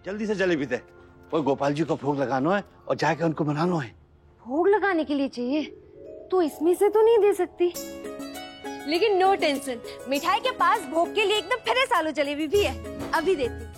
जल्दी से जलेबी दे। वो गोपाल जी को भोग लगाना है और जाके उनको मनाना है। भोग लगाने के लिए चाहिए तो इसमें से तो नहीं दे सकती, लेकिन नो टेंशन, मिठाई के पास भोग के लिए एकदम फ्रेश आलू जलेबी भी है, अभी देती।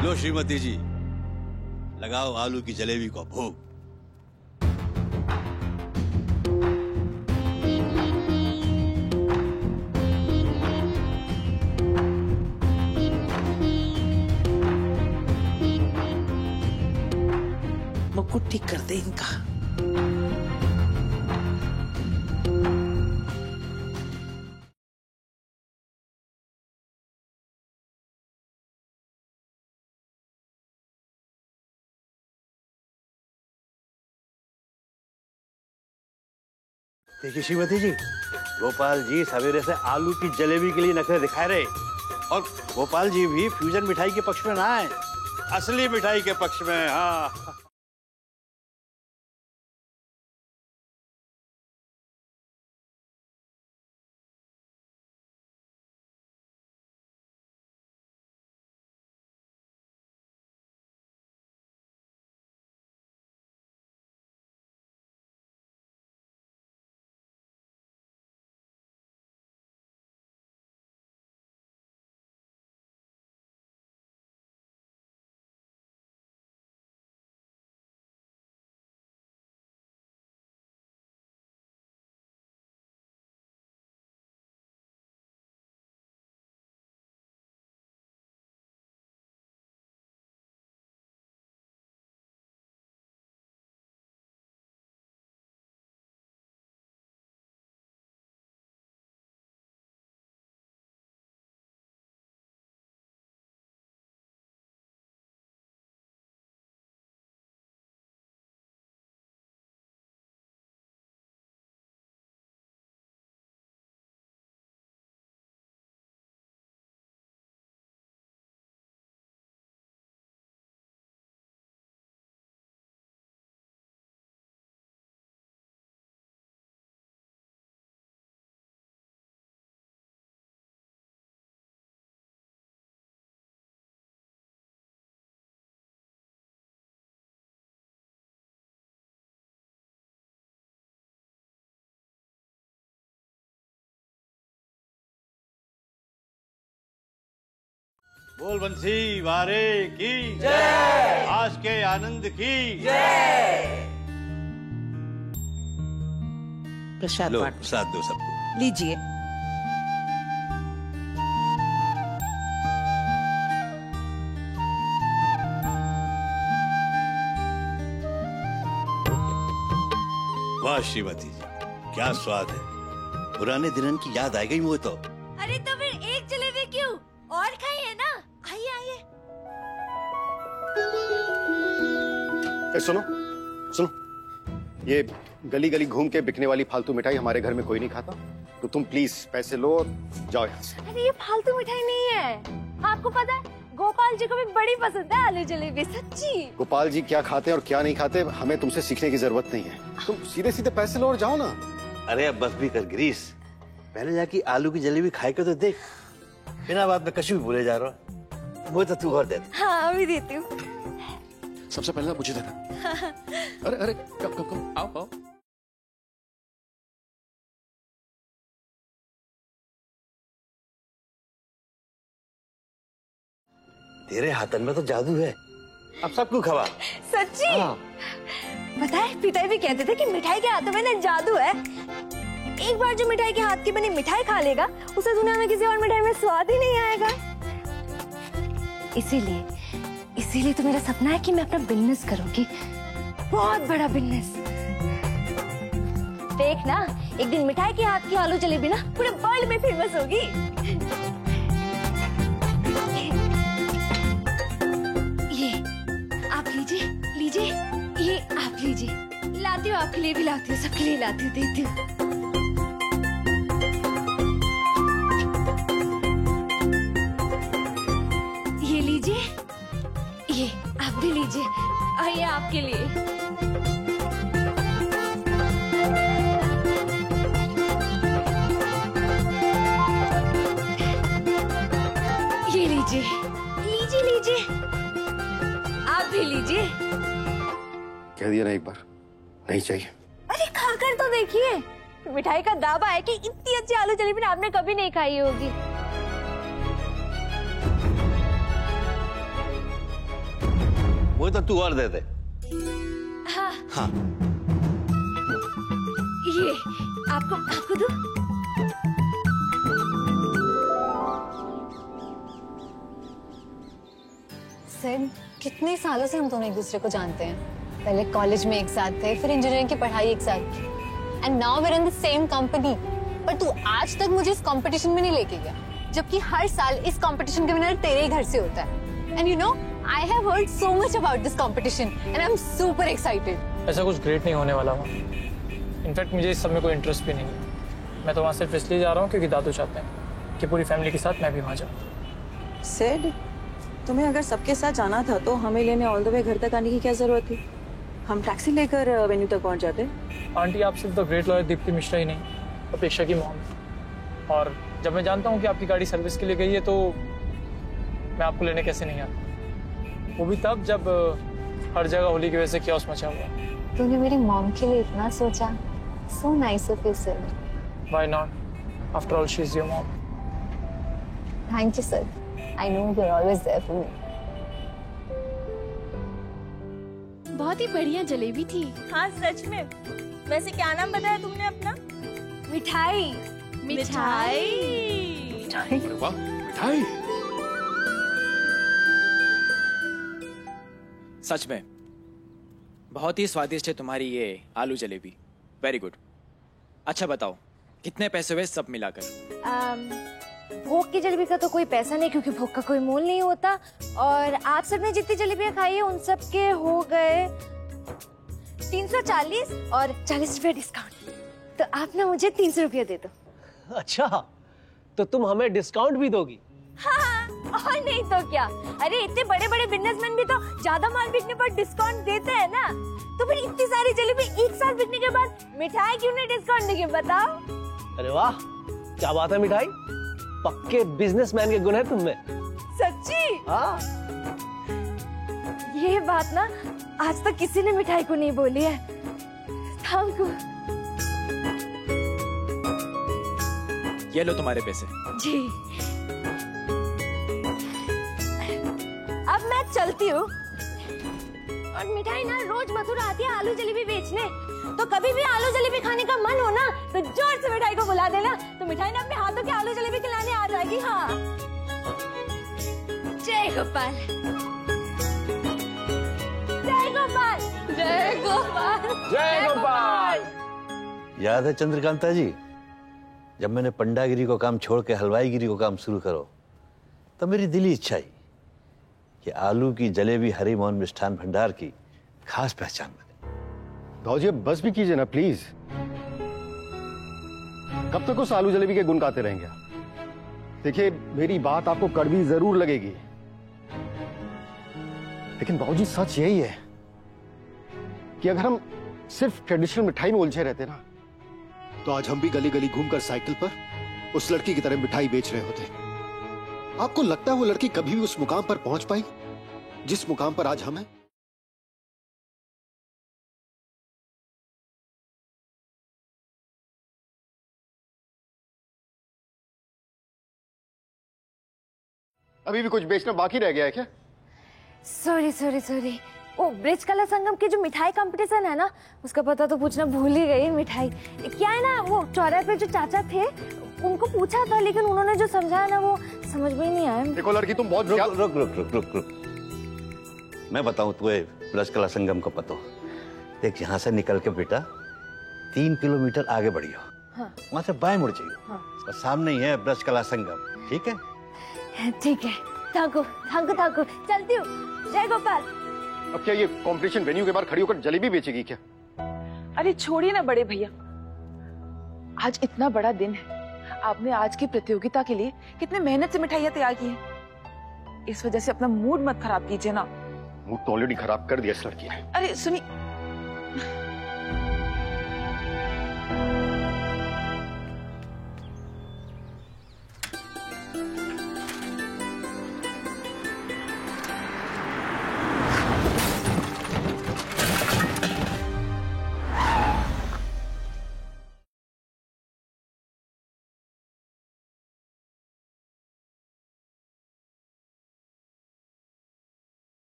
लो श्रीमती जी, लगाओ आलू की जलेबी को भोग। मुकुट ठीक कर दे इनका। देखिए श्रीमती जी, गोपाल जी सवेरे से आलू की जलेबी के लिए नखरे दिखा रहे, और गोपाल जी भी फ्यूजन मिठाई के पक्ष में ना है, असली मिठाई के पक्ष में। हाँ बोल बंसी वारे की जय, आज के आनंद की जय। प्रसाद लो बांट प्रसाद दो सबको। लीजिए। वाह श्रीमती जी, क्या स्वाद है। पुराने दिनों की याद आ गई मुझे तो। अरे तो फिर एक जलेबी क्यों, और खाइए ना। आइए आइए। सुनो सुनो, ये गली गली घूम के बिकने वाली फालतू मिठाई हमारे घर में कोई नहीं खाता, तो तुम प्लीज पैसे लो और जाओ यहाँ से। अरे ये फालतू मिठाई नहीं है, आपको पता है गोपाल जी को भी बड़ी पसंद है आलू जलेबी, सच्ची। गोपाल जी क्या खाते हैं और क्या नहीं खाते हमें तुमसे सीखने की जरूरत नहीं है, तुम सीधे सीधे पैसे लो और जाओ ना। अरे अब बस भी कर गिरीश, पहले जाके आलू की जलेबी खाए के तो देख, बिना बात में कશું भी बोले जा रहा है। वो तो तू और दे दे। हाँ अभी देती हूँ। सबसे पहले मुझे देना। अरे अरे कम कम कम, आओ आओ। तेरे हाथन में तो जादू है, अब सबको खवा। सच्ची? पता है पिताजी भी कहते थे कि मिठाई के हाथों में ना जादू है। एक बार जो मिठाई के हाथ की बनी मिठाई खा लेगा, उसे दुनिया में किसी और मिठाई में स्वाद ही नहीं आएगा। इसीलिए तो मेरा सपना है कि मैं अपना बिजनेस करूंगी, बहुत बड़ा बिजनेस। देखना, एक दिन मिठाई के हाथ की आलू जलेबी ना पूरे वर्ल्ड में फेमस होगी। ये आप लीजिए, लीजिए, ये आप लीजिए। लाती हूँ आपके लिए भी लाती हूँ, सबके लिए लाती हूँ, देती हूँ। ये लीजिए, ये आप भी लीजिए, और ये आपके लिए। ये लीजिए, लीजिए, लीजिए, आप भी लीजिए। कह दिया ना एक बार, नहीं चाहिए। अरे खाकर तो देखिए, मिठाई का दावा है कि इतनी अच्छी आलू जलेबी आपने कभी नहीं खाई होगी। वो तो तू और दे दे। हाँ हाँ। ये आपको दो। सर, कितने सालों से हम दोनों एक दूसरे को जानते हैं। पहले कॉलेज में एक साथ थे, फिर इंजीनियरिंग की पढ़ाई एक साथ की, and now we are in the same company. पर तू आज तक मुझे इस कंपटीशन में नहीं लेके गया, जबकि हर साल इस कंपटीशन का विनर तेरे ही घर से होता है। And you know, I have heard so much about this competition and I am super excited. ऐसा कुछ ग्रेट नहीं होने वाला वहाँ। इनफैक्ट मुझे इस सब में कोई इंटरेस्ट भी नहीं है। मैं तो वहाँ सिर्फ इसलिए जा रहा हूँ क्योंकि दादू चाहते हैं कि पूरी फैमिली के साथ मैं भी वहाँ जाऊँ। सेड, तुम्हें अगर सबके साथ जाना था तो हमें लेने ऑल द वे घर तक आने की क्या जरूरत थी? हम टैक्सी लेकर वेन्यू तक पहुंच जाते। आंटी, आप सिर्फ the great lawyer Deepti Mishra ही नहीं, अपेक्षा की मॉम। और जब मैं जानता हूँ कि आपकी गाड़ी सर्विस के लिए गई है तो मैं आपको लेने कैसे नहीं आता, वो भी तब जब हर जगह होली की वजह से क्योस मचा हुआ। तूने मेरी मॉम के लिए इतना सोचा, so nice of you sir. Why not, after all she is your mom. Thank you sir, I know you are always there for me. बहुत ही बढ़िया जलेबी थी। हाँ सच में। वैसे क्या नाम बताया तुमने अपना? मिठाई। मिठाई। वाह, मिठाई। सच में बहुत ही स्वादिष्ट है तुम्हारी ये आलू जलेबी। Very good. अच्छा बताओ, कितने पैसे हुए सब मिलाकर? भोग की जलेबी का तो कोई पैसा नहीं, क्योंकि भोग का कोई मोल नहीं होता। और आप सबने जितनी जलेबियां खाई है उन सब के हो गए 340 और 40 रुपये डिस्काउंट। तो आप ना मुझे 300 रुपये दे दो। अच्छा, तो तुम हमें डिस्काउंट भी दोगी? हाँ, और नहीं तो क्या। अरे इतने बड़े बड़े बिजनेसमैन भी तो ज्यादा माल बिकने पर डिस्काउंट देते हैं ना। तो फिर इतनी सारी जलेबी एक साथ बिकने के बाद मिठाई क्यों नहीं डिस्काउंट देंगे, बताओ? अरे वाह, क्या बात है मिठाई, पक्के बिजनेसमैन के गुण है तुम में। सच्ची? हाँ। ये बात ना आज तक किसी ने मिठाई को नहीं बोली है। Thank you. ये लो तुम्हारे पैसे। जी। अब मैं चलती हूँ। और मिठाई ना रोज मथुरा आती है आलू जलेबी बेचने। तो कभी भी आलू जलेबी खाने का मन हो ना तो जोर से मिठाई को बुला देना, तो मिठाई ना अपने हाथों की आलू जलेबी खिलाने आ जाएगी। हाँ, जय गोपाल, जय गोपाल, जय गोपाल, जय गोपाल। याद है चंद्रकांता जी, जब मैंने पंडागिरी को काम छोड़ के हलवाईगिरी को काम शुरू करो तो मेरी दिली इच्छा ही कि आलू की जलेबी हरि मोहन मिष्ठान भंडार की खास पहचान बने। भाजी अब बस भी कीजिए ना प्लीज। कब तक उस आलू जलेबी के गुण गाते रहेंगे? देखिए, मेरी बात आपको कड़वी जरूर लगेगी, लेकिन भाजी सच यही है कि अगर हम सिर्फ ट्रेडिशनल मिठाई में उलझे रहते ना तो आज हम भी गली गली घूमकर साइकिल पर उस लड़की की तरह मिठाई बेच रहे होते। आपको लगता है वो लड़की कभी भी उस मुकाम पर पहुंच पाएगी जिस मुकाम पर आज हम हैं? अभी भी कुछ बेचना बाकी रह गया है क्या? सॉरी सॉरी सॉरी, वो ब्रिज कला संगम के जो मिठाई कंपटीशन है ना, उसका पता तो पूछना भूल ही गई। मिठाई क्या है ना, वो चौराहे पे जो चाचा थे उनको पूछा था, लेकिन उन्होंने जो समझाया ना वो समझ में ही नहीं आया। देखो लड़की, तुम बहुत रुक रुक रुक रुक रुक रुक, मैं बताऊं तुम्हें ब्रज कला संगम का पता। देख, यहाँ से निकल के बेटा 3 किलोमीटर आगे बढ़ियो। हाँ। वहां से बाएं मुड़ जाइयो। हाँ। और सामने ही है ब्रज कला संगम। ठीक है? ठीक है। थाको थाको थाको, चलती हूँ। जय गोपाल। अब क्या ये कंपटीशन वेन्यू के बाहर खड़ी होकर जलेबी बेचेगी क्या? अरे छोड़िए ना बड़े भैया, आज इतना बड़ा दिन है। आपने आज की प्रतियोगिता के लिए कितने मेहनत से मिठाइयाँ तैयार की हैं। इस वजह से अपना मूड मत खराब कीजिए ना। मूड तो ऑलरेडी खराब कर दिया इस लड़की ने। अरे सुनिए,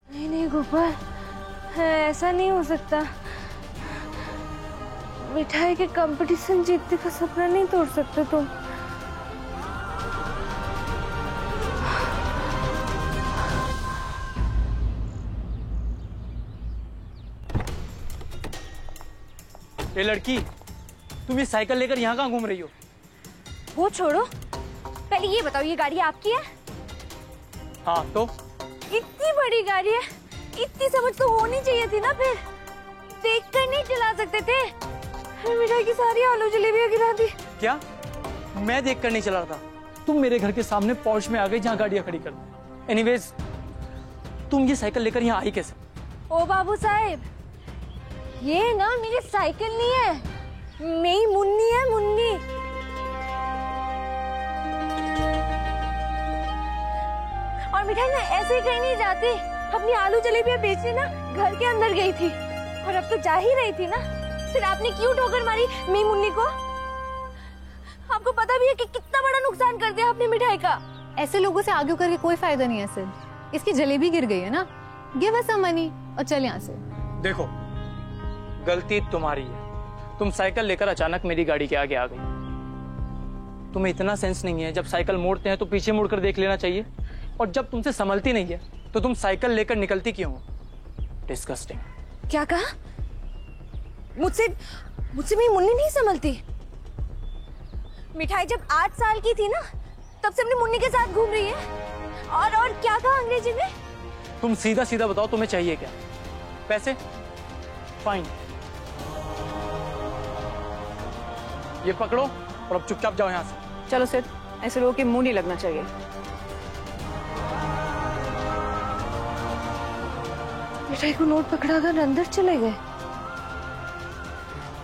नहीं गोपाल, ऐसा नहीं हो सकता। मिठाई के कंपटीशन जीतने का सपना नहीं तोड़ सकते तुम। ये लड़की, तुम ये साइकिल लेकर यहाँ कहाँ घूम रही हो? वो छोड़ो, पहले ये बताओ, ये गाड़ी आपकी है? हाँ तो? इतनी बड़ी गाड़ी है, इतनी समझ तो होनी चाहिए थी ना। फिर देख कर नहीं चला सकते थे? मिठाई की सारी आलू जलेबियां गिरा दी। क्या मैं देख कर नहीं चला रहा था? तुम मेरे घर के सामने पॉर्च में आ गई जहाँ गाड़ियाँ खड़ी कर। एनीवेज, तुम ये साइकिल लेकर यहाँ आई कैसे? ओ बाबू साहब, ये ना मेरी साइकिल नहीं है, मेरी मुन्नी है, मुन्नी। और मिठाई ना ऐसे ही कहीं नहीं जाती। अपनी आलू जलेबियां बेचने ना घर के अंदर गई थी, और अब तो जा ही रही थी ना। फिर आपने क्यों ठोकर मारी मेरी मुन्नी को? आपको पता भी है कि कितना बड़ा नुकसान कर दिया आपने मिठाई का। ऐसे लोगों से आर्ग्यू करके कोई फायदा नहीं है सर। इसकी जलेबी गिर गई है ना, गिव अस सम मनी और चल यहाँ से। देखो, गलती तुम्हारी है। तुम साइकिल लेकर अचानक मेरी गाड़ी के आगे आ गई। तुम्हें इतना सेंस नहीं है, जब साइकिल मोड़ते हैं तो पीछे मुड़कर देख लेना चाहिए। और जब तुमसे संभलती नहीं है तो तुम साइकिल लेकर निकलती क्यों हो? डिस्गस्टिंग। क्या कहा? मुझसे मेरी मुन्नी नहीं संभलती। मिठाई जब 8 साल की थी ना, तब से अपनी मुन्नी के साथ घूम रही है। और क्या कहा अंग्रेजी में? तुम सीधा सीधा बताओ, तुम्हें चाहिए क्या? पैसे? फाइन, ये पकड़ो और अब चुपचाप जाओ यहाँ से। चलो सर, ऐसे लोगों के मुंह नहीं लगना चाहिए। मिठाई को नोट पकड़ाकर अंदर चले गए।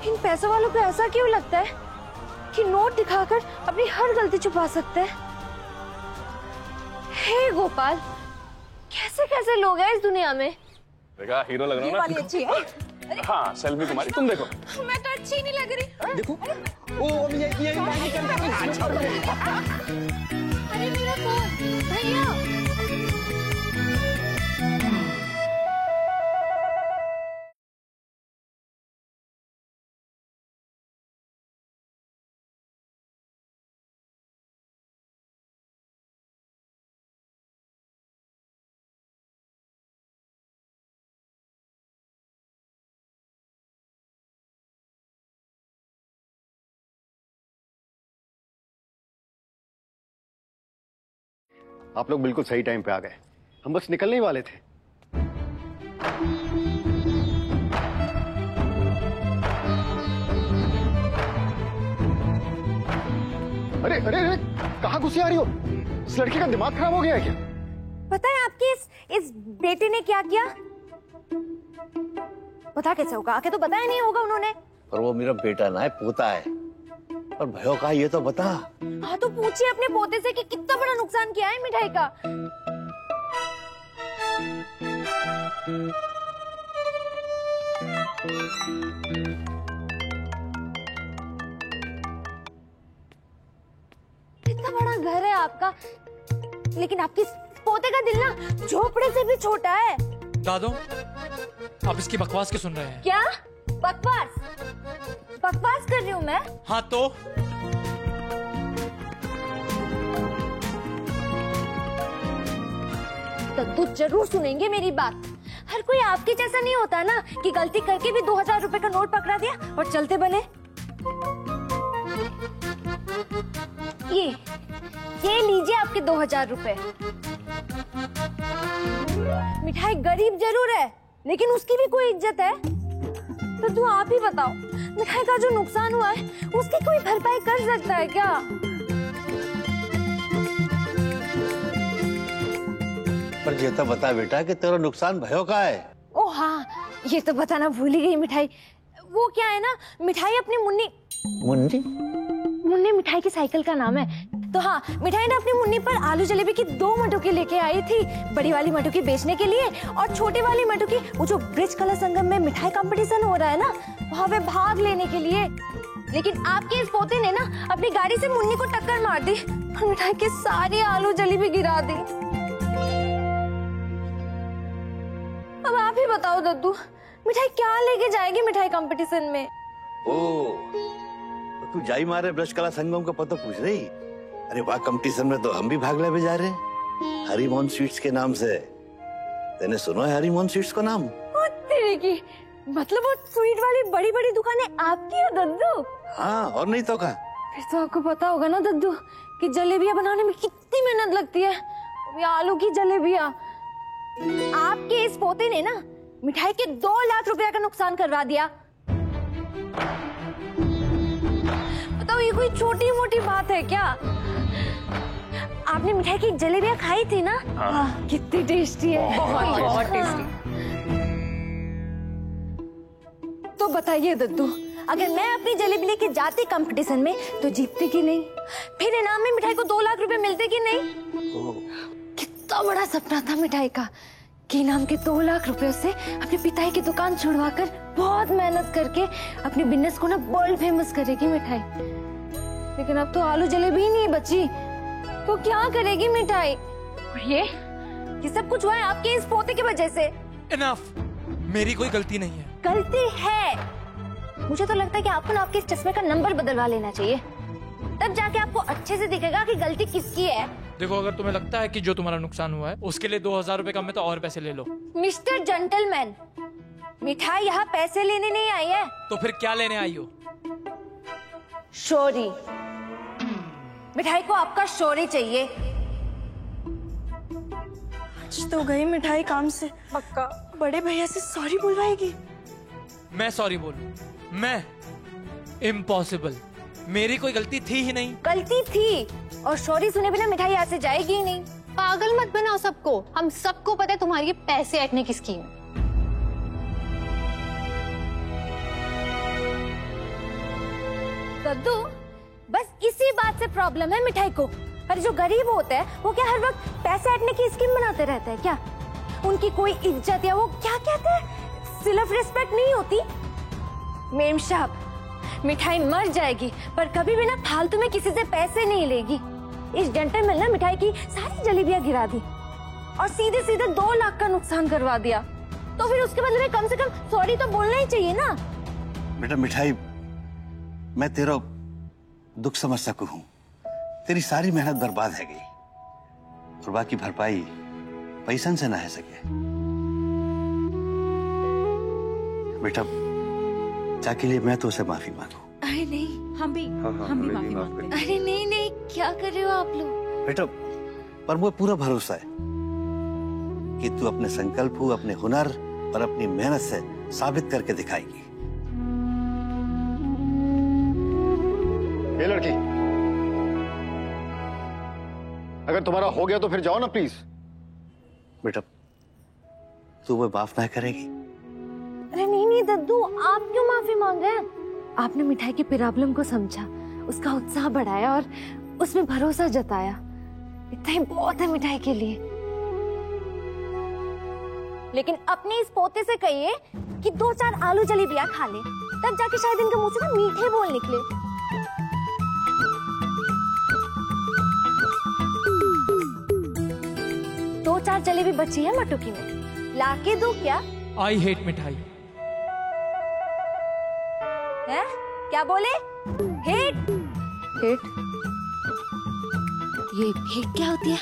इन पैसों वालों को ऐसा क्यों लगता है कि नोट दिखाकर अपनी हर गलती छुपा सकते हैं? हे गोपाल, कैसे कैसे लोग हैं इस दुनिया में। देखा, हीरो लग रहा हूं ना? वाली अच्छी है। हाँ, सेल्फी तुम्हारी, तुम देखो। मैं तो अच्छी नहीं लग रही। देखो, ओ अभी ये अरे मेरा फोन भैया। आप लोग बिल्कुल सही टाइम पे आ गए। हम बस निकलने ही वाले थे। अरे अरे अरे, कहाँ घुसी आ रही हो? इस लड़की का दिमाग खराब हो गया है क्या? पता है आपके इस बेटे ने क्या किया? पता कैसे होगा? आके तो बताया नहीं होगा उन्होंने। पर वो मेरा बेटा ना है, पोता है। और भयो का ये तो बता। हाँ तो पूछिए अपने पोते से कि कितना बड़ा नुकसान किया है मिठाई का। होगा, लेकिन आपकी पोते का दिल ना झोपड़े से भी छोटा है। दादो, आप इसकी बकवास क्यों सुन रहे हैं? क्या बकवास? बकवास कर रही हूँ मैं? हाँ तो दद्दू जरूर सुनेंगे मेरी बात। हर कोई आपके जैसा नहीं होता ना कि गलती करके भी 2000 रुपए का नोट पकड़ा दिया और चलते बने। ये लीजिए आपके 2000 रुपए। मिठाई गरीब जरूर है, लेकिन उसकी भी कोई इज्जत है। तो तू आप ही बताओ, मिठाई का जो नुकसान हुआ है उसकी कोई भरपाई कर सकता है क्या? पर ये तो बता बेटा कि तेरा नुकसान भयो का है? ओ हाँ, ये तो बताना भूल ही गई। मिठाई वो क्या है ना, मिठाई अपनी मुन्नी मिठाई की साइकिल का नाम है। तो हाँ, मिठाई ने अपनी मुन्नी पर आलू जलेबी की 2 मटुकी लेके आई थी, बड़ी वाली मटुकी बेचने के लिए और छोटी वाली मटुकी वो जो ब्रिज कला संगम में मिठाई कंपटीशन हो रहा है ना, वहाँ पे भाग लेने के लिए। लेकिन आपके इस पोते ने ना अपनी गाड़ी से मुन्नी को टक्कर मार दी और मिठाई की सारी आलू जलेबी गिरा दी। अब आप ही बताओ दद्दू, मिठाई क्या लेके जाएगी मिठाई कंपटीशन में? ओ, तो तू जाई मारे ब्रज कला संगम का पता पूछ रही? अरे वाह, कंपटीशन में तो हम भी भाग ले जा रहे, हरिमोहन स्वीट्स के नाम से। तूने सुना है हरिमोहन स्वीट्स का नाम? तेरे की मतलब वो स्वीट वाली बड़ी बड़ी दुकानें आपकी है दद्दू? हाँ, और नहीं तो क्या। फिर तो आपको पता होगा ना दद्दू कि जलेबियां बनाने में कितनी मेहनत लगती है, ये आलू की जलेबियां। आपके इस पोते ने ना मिठाई के 2 लाख रुपया का नुकसान करवा दिया। बताओ, ये कोई छोटी मोटी बात है क्या? आपने मिठाई की जलेबियां खाई थी ना? हाँ। कितनी टेस्टी है। बहुत टेस्टी। तो बताइए दद्दू, अगर मैं अपनी जलेबी लेके जाती कंपटीशन में तो जीतती कि नहीं? फिर इनाम में मिठाई को 2 लाख रुपए मिलते कि नहीं? कितना बड़ा सपना था मिठाई का कि इनाम के 2 लाख रुपए से अपने पिताई की दुकान छुड़वाकर बहुत मेहनत करके अपने बिजनेस को ना वर्ल्ड फेमस करेगी मिठाई। लेकिन अब तो आलू जलेबी ही नहीं बची, तो क्या करेगी मिठाई? और ये सब कुछ हुआ है आपके इस पोते की वजह से। इनफ, मेरी कोई गलती नहीं है। गलती है। मुझे तो लगता है कि आपको ना आपके चश्मे का नंबर बदलवा लेना चाहिए, तब जाके आपको अच्छे से दिखेगा कि गलती किसकी है। देखो, अगर तुम्हें लगता है कि जो तुम्हारा नुकसान हुआ है उसके लिए 2000 रुपए कम है तो और पैसे ले लो। मिस्टर जेंटलमैन, मिठाई यहाँ पैसे लेने नहीं आई है। तो फिर क्या लेने आई हो? शोरी। मिठाई को आपका शोरी चाहिए। आज तो गई मिठाई काम से, पक्का बड़े भैया से सॉरी बुलवाएगी। मैं सॉरी बोलूं? मैं? इम्पॉसिबल, मेरी कोई गलती थी ही नहीं। गलती थी, और सॉरी सुने बिना मिठाई यहाँ से जाएगी ही नहीं। पागल मत बनाओ सबको, हम सबको पता है तुम्हारी पैसे ऐंठने की स्कीम। दद्दू, बस इसी बात से प्रॉब्लम है मिठाई को। अरे जो गरीब होते हैं वो क्या हर वक्त पैसे ऐंठने की स्कीम बनाते रहते हैं क्या? उनकी कोई इज्जत या वो क्या कहते हैं, सेल्फ रिस्पेक्ट नहीं होती? मेम साहब, मिठाई मर जाएगी पर कभी भी ना फालतू में किसी से पैसे नहीं लेगी। इस जेंटलमैन ने मिठाई की सारी जलेबियां गिरा दी और सीधे सीधे 2 लाख का नुकसान करवा दिया। तो फिर उसके बदले में कम से कम सॉरी तो बोलना ही चाहिए ना। बेटा मिठाई, मैं तेरा दुख समझ सकू हूँ। तेरी सारी मेहनत बर्बाद है गई और बाकी भरपाई पैसन से ना है सके। बेटा, जाके लिए मैं तो उसे माफी मांगू। अरे नहीं, हम भी माफी मांगते हैं। अरे नहीं नहीं, क्या कर रहे हो आप लोग? बेटा, पर मुझे पूरा भरोसा है कि तू अपने संकल्प, अपने हुनर और अपनी मेहनत से साबित करके दिखाएगी। ये लड़की, अगर तुम्हारा हो गया तो फिर जाओ ना प्लीज। बेटा, तू मुझे माफ ना करेगी? अरे नहीं नहीं दद्दू, आप क्यों माफी मांग रहे हैं? आपने मिठाई की प्रॉब्लम को समझा, उसका उत्साह बढ़ाया और उसमें भरोसा जताया। इतना ही बहुत है मिठाई के लिए। लेकिन अपने इस पोते से कहिए कि 2-4 आलू जलेबियां खा ले, तब जाके शायद इनके मुंह से ना मीठे बोल निकले। चार जलेबी बची है मटुकी में, लाके दो क्या? आई हेट मिठाई। है? क्या बोले? हेट? हेट? ये हेट क्या होती है?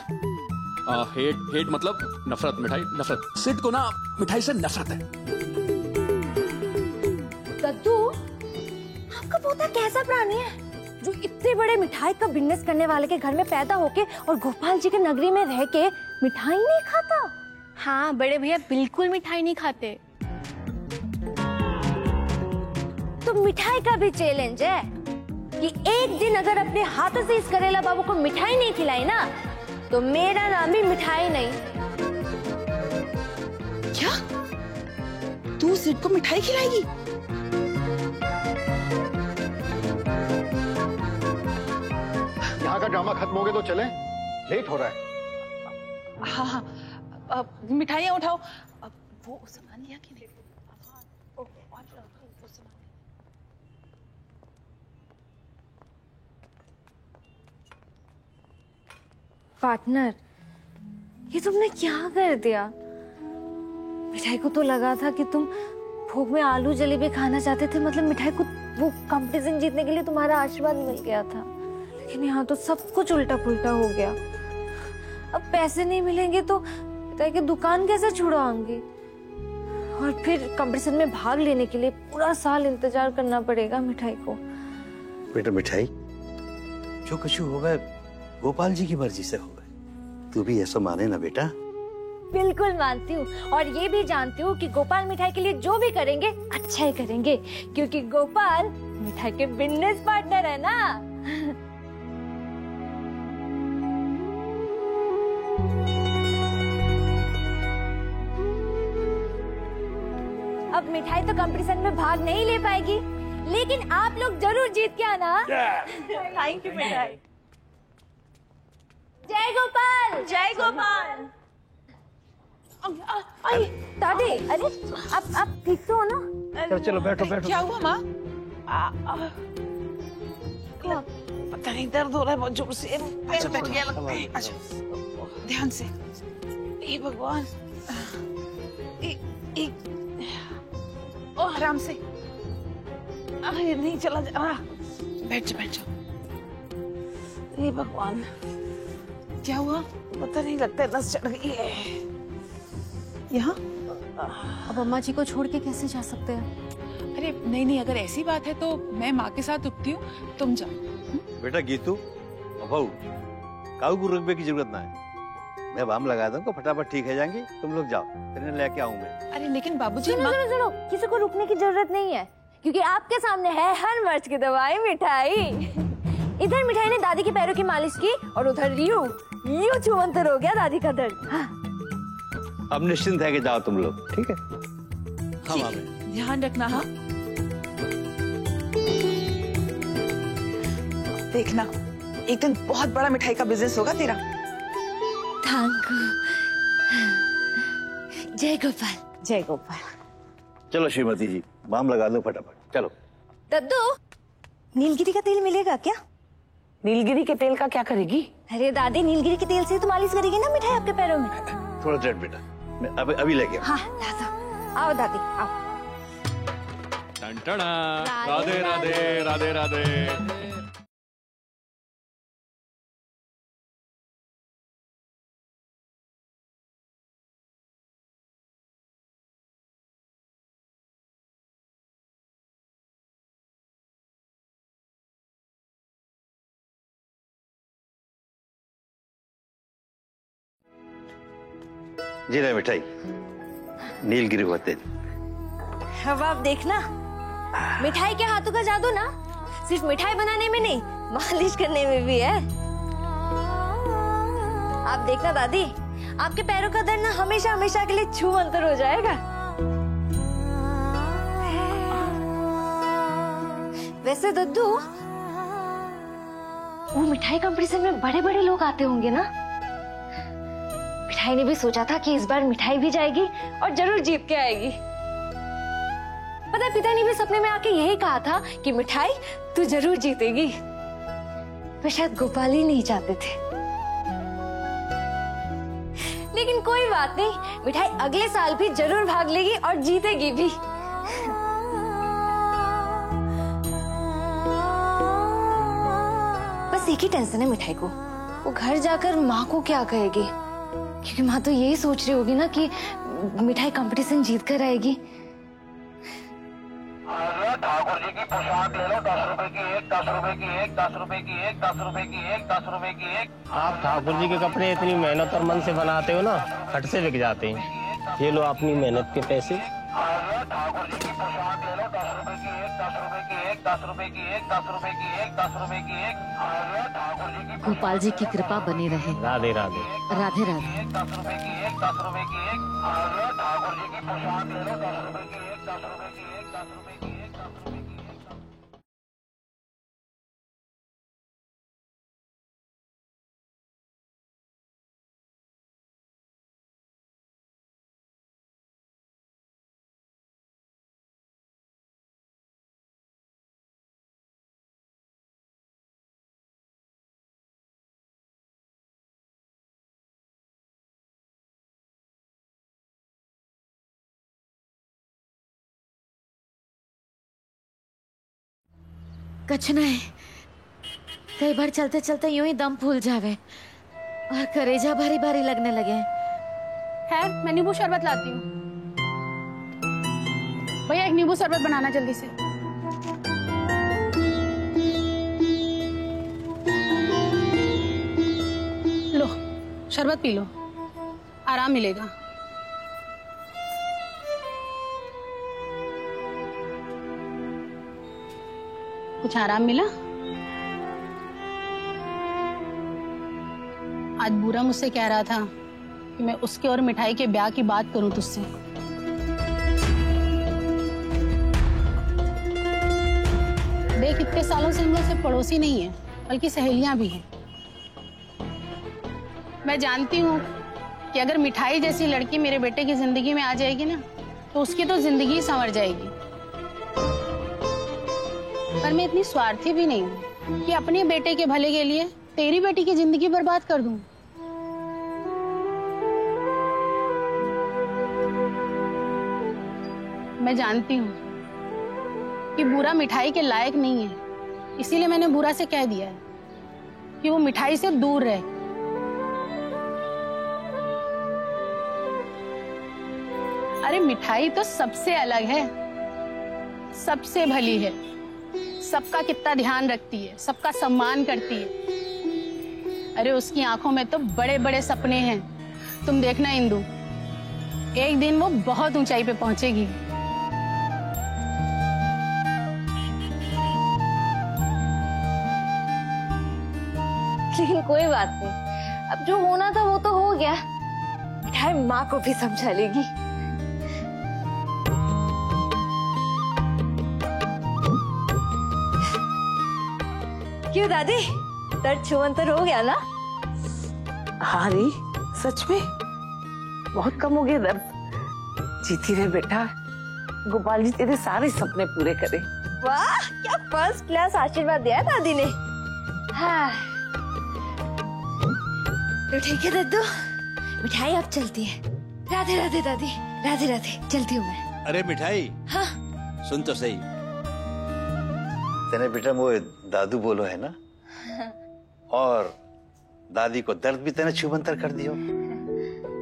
हेट मतलब नफरत, मिठाई नफरत। सिड को ना मिठाई से नफरत है। दद्दू, आपका पोता कैसा प्राणी है जो इतने बड़े मिठाई का बिजनेस करने वाले के घर में पैदा होके और गोपाल जी के नगरी में रह के मिठाई नहीं खाता? हाँ बड़े भैया बिल्कुल मिठाई नहीं खाते। तो मिठाई का भी चैलेंज है कि एक दिन अगर अपने हाथों से इस करेला बाबू को मिठाई नहीं खिलाई ना, तो मेरा नाम भी मिठाई नहीं। क्या? तू सिड को मिठाई खिलाएगी? यहाँ का ड्रामा खत्म हो गया तो चले, लेट हो रहा है। हाँ हाँ, मिठाइयाँ उठाओ। वो सामान लिया कि नहीं? पार्टनर, ये तुमने क्या कर दिया? मिठाई को तो लगा था कि तुम भोग में आलू जलेबी खाना चाहते थे, मतलब मिठाई को वो कंपटीशन जीतने के लिए तुम्हारा आशीर्वाद मिल गया था, लेकिन यहाँ तो सब कुछ उल्टा पुल्टा हो गया। अब पैसे नहीं मिलेंगे तो पिता की दुकान कैसे छुड़ाऊंगी? और फिर कंपटीशन में भाग लेने के लिए पूरा साल इंतजार करना पड़ेगा मिठाई को। बेटा मिठाई, जो कुछ हो गए गोपाल जी की मर्जी से हो गए, तू भी ऐसा माने ना बेटा। बिल्कुल मानती हूँ, और ये भी जानती हूँ कि गोपाल मिठाई के लिए जो भी करेंगे अच्छा ही करेंगे, क्योंकि गोपाल मिठाई के बिजनेस पार्टनर है ना। अब मिठाई तो कंपटीशन में भाग नहीं ले पाएगी, लेकिन आप लोग जरूर जीत के आना। थैंक यू मिठाई। जय गोपाल, जय गोपाल। दादी, अरे आप ठीक तो हो ना? चलो बैठो बैठो। क्या हुआ माँ? पता नहीं, दर्द हो रहा है बहुत जोर से। अच्छा बैठ गया। अच्छा ध्यान से। हे भगवान, आराम से। नहीं चला जा रहा। बैठ जाओ बैठ जाओ। हे भगवान, क्या हुआ? पता नहीं, लगता है नस चढ़ गई है। यहाँ अब अम्मा जी को छोड़ के कैसे जा सकते हैं? अरे नहीं नहीं, अगर ऐसी बात है तो मैं माँ के साथ उठती हूँ, तुम जाओ। बेटा गीतू और भाऊ, काऊ को रुकने की जरूरत ना है, मैं बाम लगा दूंगा, फटाफट ठीक है जाएंगे। तुम लोग जाओ, फिर लेके आऊँ मैं। अरे लेकिन बाबूजी, सुनो सुनो सुनो, किसी को रुकने की जरूरत नहीं है, क्योंकि आपके सामने है हर मर्ज की दवाई मिठाई। इधर मिठाई ने दादी के पैरों की मालिश की और उधर यूं छुमंतर हो गया दादी का दर्द। हाँ। अब निश्चिंत है कि जाओ तुम लोग, ठीक है? हाँ, ध्यान रखना। हाँ देखना, एक दिन बहुत बड़ा मिठाई का बिजनेस होगा तेरा। Thank you. जय गोपाल, जय गोपाल। चलो श्रीमती जी, बाम लगा दो फटाफट, चलो। दद्दू, नीलगिरी का तेल मिलेगा क्या? नीलगिरी के तेल का क्या करेगी? अरे दादी, नीलगिरी के तेल से तो मालिश करेगी ना मिठाई आपके पैरों में। थोड़ा देर बेटा, मैं अभी लेके हाँ दादा, आओ दादी आओ। राधे राधे राधे राधे। जी रहे मिठाई, नीलगिरी बहुत तेज। अब आप देखना, मिठाई के हाथों का जादू ना सिर्फ मिठाई बनाने में नहीं, मालिश करने में भी है। आप देखना दादी, आपके पैरों का दर्द ना हमेशा हमेशा के लिए छूमंतर हो जाएगा। वैसे दद्दू, वो मिठाई कंपटीशन में बड़े बड़े लोग आते होंगे ना? मिठाई ने भी सोचा था कि इस बार मिठाई भी जाएगी और जरूर जीत के आएगी। पता, पिता ने भी सपने में आके यही कहा था कि मिठाई तू जरूर जीतेगी। वे शायद गोपाल ही नहीं चाहते थे, लेकिन कोई बात नहीं, मिठाई अगले साल भी जरूर भाग लेगी और जीतेगी भी। बस एक ही टेंशन है मिठाई को, वो घर जाकर माँ को क्या कहेगी, क्योंकि माँ तो यही सोच रही होगी ना कि मिठाई कंपटीशन जीत कर आएगी। ठाकुर जी की पोशाक ले लो, 10 रुपए की एक, 10 रुपए की एक, 10 रुपए की एक, 10 रुपए की एक, 10 रुपए की एक। आप ठाकुर जी के कपड़े इतनी मेहनत और मन से बनाते हो ना, फट से बिक जाते हैं। ये लो अपनी मेहनत के पैसे। ठाकुर जी की पोशाक ले लो, 10 रुपए की एक, 10 रुपए की एक, 10 रुपए की एक, 10 रुपए की एक, 10 रुपए की एक। ठाकुर जी की गोपाल जी की कृपा बनी रहे। राधे राधे। राधे राधे। 10 रुपए की एक, 10 रुपए की एक। ठाकुर जी की पोशाक ले लो, 10 रुपए की एक, 10 रुपए की एक, 10 रुपए की एक, 10 रुपए की एक। कुछ नहीं, कई बार चलते चलते यूं ही दम फूल जावे और करेजा भारी भारी लगने लगे। खैर, मैं नींबू शरबत लाती हूँ। भैया एक नींबू शरबत बनाना जल्दी से। लो शरबत पी लो, आराम मिलेगा। कुछ आराम मिला? आज बुरा मुझसे कह रहा था कि मैं उसके और मिठाई के ब्याह की बात करूं तुझसे। देख, इतने सालों से हम लोग सिर्फ पड़ोसी नहीं है, बल्कि सहेलियां भी हैं। मैं जानती हूँ कि अगर मिठाई जैसी लड़की मेरे बेटे की जिंदगी में आ जाएगी ना, तो उसकी तो जिंदगी संवर जाएगी। पर मैं इतनी स्वार्थी भी नहीं हूँ कि अपने बेटे के भले के लिए तेरी बेटी की जिंदगी बर्बाद कर दूं। मैं जानती हूँ कि बुरा मिठाई के लायक नहीं है, इसीलिए मैंने बुरा से कह दिया है कि वो मिठाई से दूर रहे। अरे मिठाई तो सबसे अलग है, सबसे भली है, सबका कितना ध्यान रखती है, सबका सम्मान करती है। अरे उसकी आंखों में तो बड़े बड़े सपने हैं। तुम देखना इंदु, एक दिन वो बहुत ऊंचाई पे पहुंचेगी। लेकिन कोई बात नहीं, अब जो होना था वो तो हो गया। मिठाई माँ को भी समझा लेगी। क्यों दादी, दर्द छुमंतर हो गया ना? हाँ री, सच में बहुत कम हो गया दर्द। जीती रहे बेटा, गोपाल जी तेरे सारे सपने पूरे करे। वाह, क्या फर्स्ट क्लास आशीर्वाद दिया दादी ने। हाँ तो ठीक है दद्दू, मिठाई अब चलती है। राधे राधे दादी, राधे राधे, चलती हूँ मैं। अरे मिठाई, हाँ सुन तो सही, तेने बेटा वो दादू बोलो है ना, और दादी को दर्द भी तेने छुमंतर कर दियो,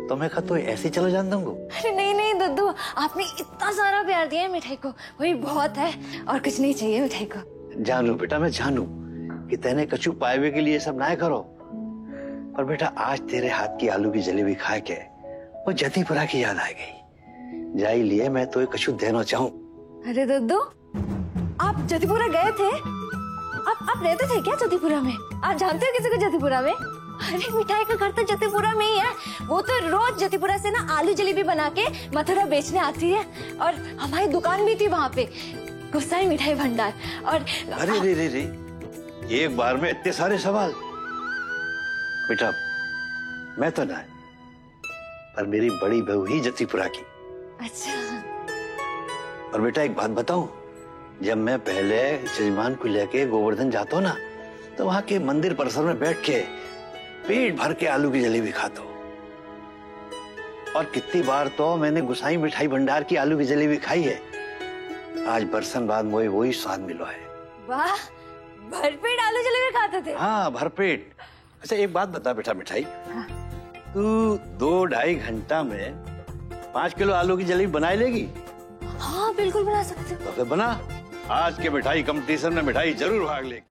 तो मैं तो ऐसे चलो जान दूंगा। अरे नहीं नहीं दद्दू, आपने इतना सारा प्यार दिया है मिठाई को, वही बहुत है, और कुछ नहीं चाहिए मिठाई को। जानू बेटा, मैं जानू कि तेने कछु पाए के लिए सब ना करो, पर बेटा आज तेरे हाथ की आलू की जलेबी खा के वो जतीपुरा की याद आ गई। जाई लिए मैं तो कछु देना चाहूँ। अरे दद्दू, आप जतीपुरा गए थे? आप रहते थे क्या जतीपुरा में? आप जानते हो किसी को जतीपुरा में? अरे मिठाई का घर तो जतीपुरा में ही है। वो तो रोज जतीपुरा से ना आलू जलेबी बना के मथुरा बेचने आती है, और हमारी दुकान भी थी वहाँ पे, गुस्साई मिठाई भंडार। और अरे रे रे रे, एक बार में इतने सारे सवाल। बेटा मैं तो ना, पर मेरी बड़ी बहू ही जतीपुरा की। अच्छा। और बेटा एक बात बताऊं, जब मैं पहले जजमान को लेके गोवर्धन जाता हूँ ना, तो वहां के मंदिर परिसर में बैठ के पेट भर के आलू की जलेबी खाता हूँ। और कितनी बार तो मैंने गुसाई मिठाई भंडार की आलू की जलेबी खाई है। आज बरसन बाद मुझे वही स्वाद मिला है। वाह, भरपेट आलू जलेबी खाते थे? हाँ, भरपेट। अच्छा एक बात बता बेटा मिठाई, तू 2-2.5 घंटा में 5 किलो आलू की जलेबी बनाई लेगी? हाँ बिल्कुल बना सकते हो। तो फिर बना। आज के मिठाई कंपटीशन में मिठाई जरूर भाग लेगी।